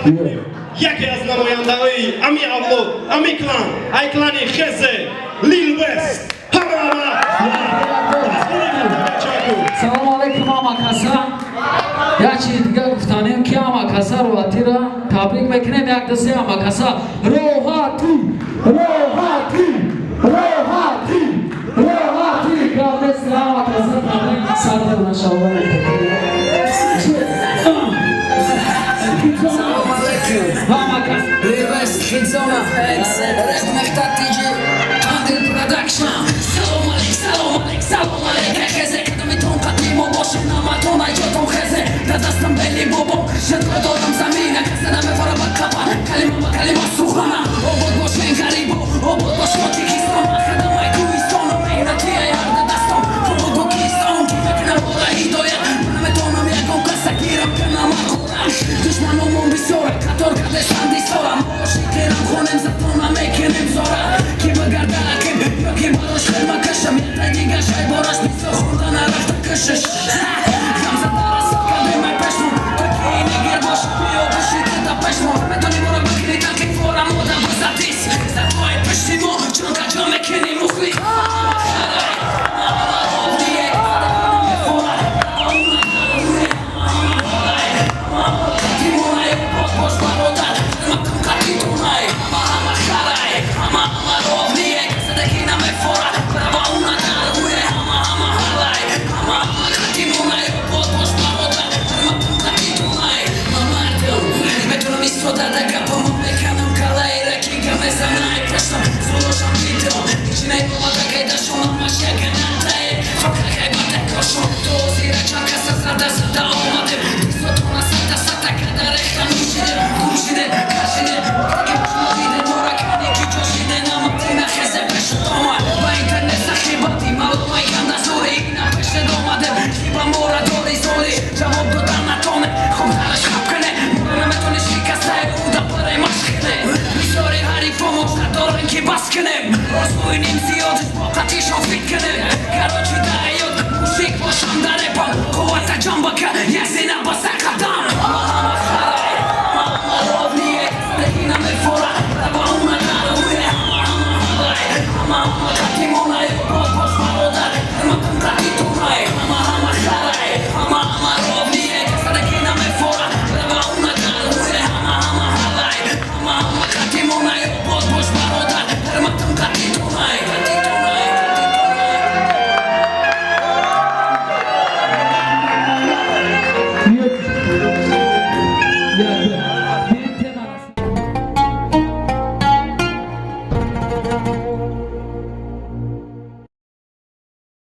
Jakie az namoyandai, ami avlo, ami klan, ay klani Kheze, Lil West, Harama. Salam alaikum amakasa. Yachi diga guftanem ki amakasa rohatira tabrik mekinем yak dase amakasa rohati rohati rohati rohati kabes amakasa tabrik sarda mashallah. Reverse Khizona Red Mehtat DJ Adil Production Salam alek Kheze Kadami ton qadimo boshim namatona joton Kheze Dadastam belli bobo Shadro dodam zamina Kasana me faraba kapa Kalima sukhana Obod boshen garibo Obod bosh moti kistama Khadamay kuistona Mehnati ayar dadastam Obod bo kiston Kimekna bola hidoya Maname tonam yagon kasa Giram kana markhora Dushmanomon bisora Katorka deshan disora Moshikeram khonem zatona mekenem zora Kiba gardalakim Yoki barosh verma kasham Yata diga shay borash Biso khundan arafta kashash